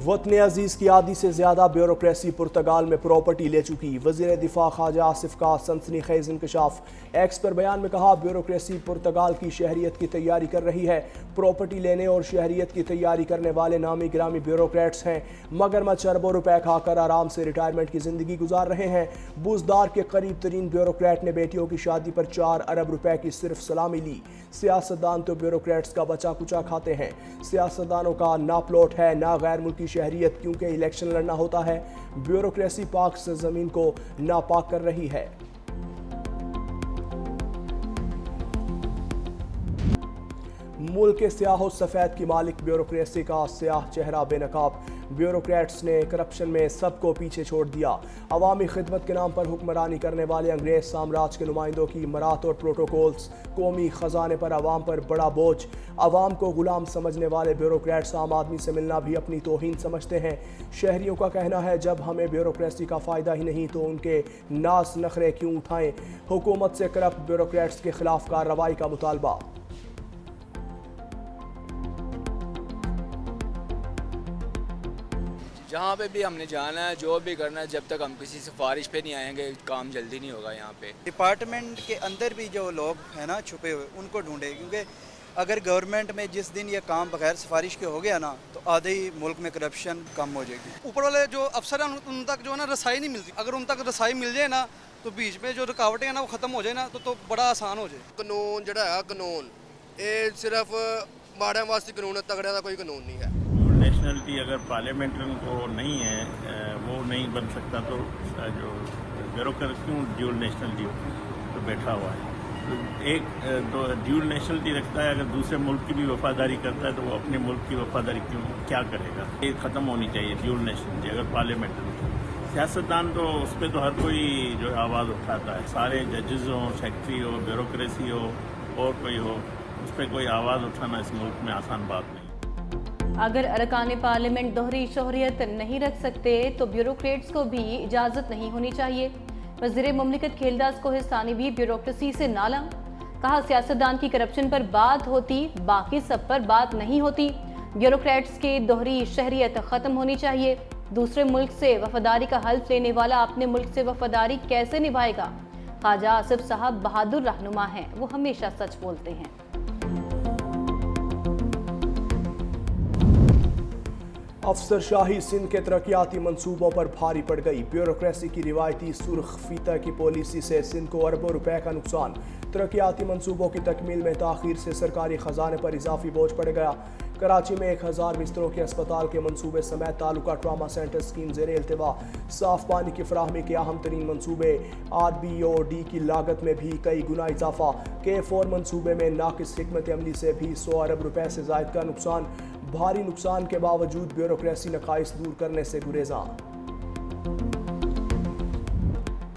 وطن عزیز کی آدھی سے زیادہ بیوروکریسی پرتگال میں پراپرٹی لے چکی۔ وزیر دفاع خواجہ آصف کا سنسنی خیز انکشاف۔ ایکس پر بیان میں کہا بیوروکریسی پرتگال کی شہریت کی تیاری کر رہی ہے۔ پراپرٹی لینے اور شہریت کی تیاری کرنے والے نامی گرامی بیوروکریٹس ہیں، مگر مچھ اربوں روپے کھا کر آرام سے ریٹائرمنٹ کی زندگی گزار رہے ہیں۔ بوزدار کے قریب ترین بیوروکریٹ نے بیٹیوں کی شادی پر 4 ارب روپے کی صرف سلامی لی۔ سیاستدان تو بیوروکریٹس کا بچا کچا کھاتے ہیں۔ سیاستدانوں کا نہ پلاٹ ہے نہ غیر ملکی شہریت، کیونکہ الیکشن لڑنا ہوتا ہے۔ بیوروکریسی پاک سرزمین کو ناپاک کر رہی ہے۔ ملک کے سیاہ و سفید کی مالک بیوروکریسی کا سیاہ چہرہ بے نقاب۔ بیوروکریٹس نے کرپشن میں سب کو پیچھے چھوڑ دیا۔ عوامی خدمت کے نام پر حکمرانی کرنے والے انگریز سامراج کے نمائندوں کی مرات اور پروٹوکولز، قومی خزانے پر عوام پر بڑا بوجھ۔ عوام کو غلام سمجھنے والے بیوروکریٹس عام آدمی سے ملنا بھی اپنی توہین سمجھتے ہیں۔ شہریوں کا کہنا ہے جب ہمیں بیوروکریسی کا فائدہ ہی نہیں تو ان کے ناز نخرے کیوں اٹھائیں۔ حکومت سے کرپٹ بیوروکریٹس کے خلاف کارروائی کا مطالبہ۔ جہاں پہ بھی ہم نے جانا ہے، جو بھی کرنا ہے، جب تک ہم کسی سفارش پہ نہیں آئیں گے کام جلدی نہیں ہوگا۔ یہاں پہ ڈپارٹمنٹ کے اندر بھی جو لوگ ہیں نا چھپے ہوئے، ان کو ڈھونڈے، کیونکہ اگر گورنمنٹ میں جس دن یہ کام بغیر سفارش کے ہو گیا نا تو آدھے ہی ملک میں کرپشن کم ہو جائے گی۔ اوپر والے جو افسر ہیں ان تک جو ہے نا رسائی نہیں ملتی، اگر ان تک رسائی مل جائے نا تو بیچ میں جو رکاوٹیں ہیں نا وہ ختم ہو جائے نا تو بڑا آسان ہو جائے۔ قانون جڑا ہے قانون یہ صرف ماڑے واسطے قانون ہے، تگڑے کا کوئی قانون نہیں ہے۔ نیشنلٹی اگر پارلیمنٹرین کو نہیں ہے، وہ نہیں بن سکتا تو جو بیوروکریٹ کیوں ڈیول نیشنلٹی تو بیٹھا ہوا ہے۔ ایک تو ڈیول نیشنلٹی رکھتا ہے، اگر دوسرے ملک کی بھی وفاداری کرتا ہے تو وہ اپنے ملک کی وفاداری کیا کرے گا؟ یہ ختم ہونی چاہیے ڈیول نیشنلٹی اگر پارلیمنٹری۔ سیاستدان تو اس پہ تو ہر کوئی جو آواز اٹھاتا ہے، سارے ججز ہوں، سیکٹری ہو، بیوروکریسی ہو اور کوئی ہو، اس پہ کوئی آواز اٹھانا اس ملک میں آسان بات نہیں۔ اگر ارکان پارلیمنٹ دوہری شہریت نہیں رکھ سکتے تو بیوروکریٹس کو بھی اجازت نہیں ہونی چاہیے۔ وزیر مملکت کھیلداس کوہستانی بھی بیوروکریسی سے نالاں۔ کہا سیاستدان کی کرپشن پر بات ہوتی، باقی سب پر بات نہیں ہوتی۔ بیوروکریٹس کی دوہری شہریت ختم ہونی چاہیے۔ دوسرے ملک سے وفاداری کا حلف لینے والا اپنے ملک سے وفاداری کیسے نبھائے گا؟ خواجہ آصف صاحب بہادر رہنما ہیں، وہ ہمیشہ سچ بولتے ہیں۔ افسر شاہی سندھ کے ترقیاتی منصوبوں پر بھاری پڑ گئی۔ بیوروکریسی کی روایتی سرخ فیتہ کی پالیسی سے سندھ کو اربوں روپے کا نقصان۔ ترقیاتی منصوبوں کی تکمیل میں تاخیر سے سرکاری خزانے پر اضافی بوجھ پڑ گیا۔ کراچی میں 1000 بستروں کے اسپتال کے منصوبے سمیت تعلقہ ٹراما سینٹر اسکیم زیر التوا۔ صاف پانی کی فراہمی کے اہم ترین منصوبے RBOD کی لاگت میں بھی کئی گنا اضافہ۔ K4 منصوبے میں ناقص حکمت عملی سے بھی 100 ارب روپے سے زائد کا نقصان۔ بھاری نقصان کے باوجود بیوروکریسی نقائص دور کرنے سے گریزاں۔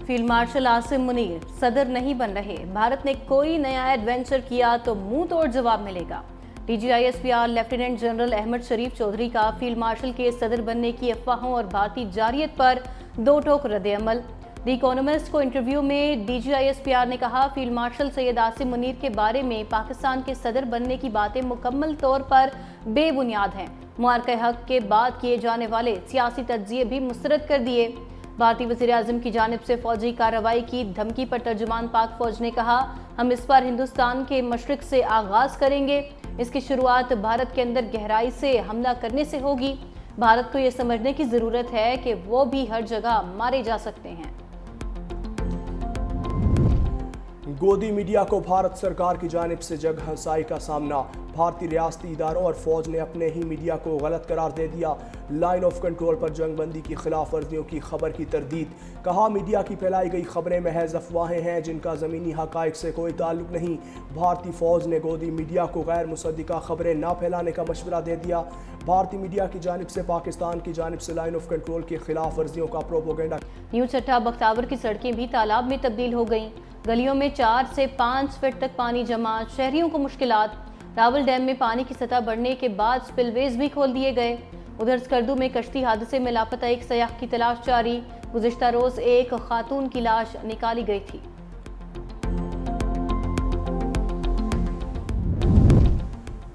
فیلڈ مارشل عاصم منیر صدر نہیں بن رہے۔ بھارت نے کوئی نیا ایڈونچر کیا تو منہ توڑ جواب ملے گا۔ DGISPR لیفٹیننٹ جنرل احمد شریف چودھری کا فیلڈ مارشل کے صدر بننے کی افواہوں اور بھارتی جارحیت پر دو ٹوک رد عمل۔ دی اکانومسٹ کو انٹرویو میں DGISPR نے کہا فیلڈ مارشل سید عاصم منیر کے بارے میں پاکستان کے صدر بننے کی باتیں مکمل طور پر بے بنیاد ہیں۔ معرکہ حق کے بعد کیے جانے والے سیاسی تجزیے بھی مسترد کر دیے۔ بھارتی وزیر اعظم کی جانب سے فوجی کارروائی کی دھمکی پر ترجمان پاک فوج نے کہا ہم اس پر ہندوستان کے مشرق سے آغاز کریں گے۔ اس کی شروعات بھارت کے اندر گہرائی سے حملہ کرنے سے ہوگی۔ بھارت کو یہ سمجھنے کی ضرورت ہے کہ وہ بھی ہر جگہ مارے جا سکتے ہیں۔ گودی میڈیا کو بھارت سرکار کی جانب سے جگ ہنسائی کا سامنا۔ بھارتی ریاستی اداروں اور فوج نے اپنے ہی میڈیا کو غلط قرار دے دیا۔ لائن آف کنٹرول پر جنگ بندی کی خلاف ورزیوں کی خبر کی تردید۔ کہا میڈیا کی پھیلائی گئی خبریں محض افواہیں ہیں جن کا زمینی حقائق سے کوئی تعلق نہیں۔ بھارتی فوج نے گودی میڈیا کو غیر مصدقہ خبریں نہ پھیلانے کا مشورہ دے دیا۔ بھارتی میڈیا کی جانب سے پاکستان کی جانب سے لائن آف کنٹرول کی خلاف ورزیوں کا پروپیگنڈا۔ نیو چٹھا بختاور کی سڑکیں بھی تالاب میں تبدیل ہو گئیں۔ گلیوں میں 4 سے 5 فٹ تک پانی جمع، شہریوں کو مشکلات۔ راول ڈیم میں پانی کی سطح بڑھنے کے بعد سپل ویز بھی کھول دیے گئے۔ ادھر سکردو میں کشتی حادثے میں لاپتہ ایک سیاح کی تلاش جاری۔ گزشتہ روز ایک خاتون کی لاش نکالی گئی تھی۔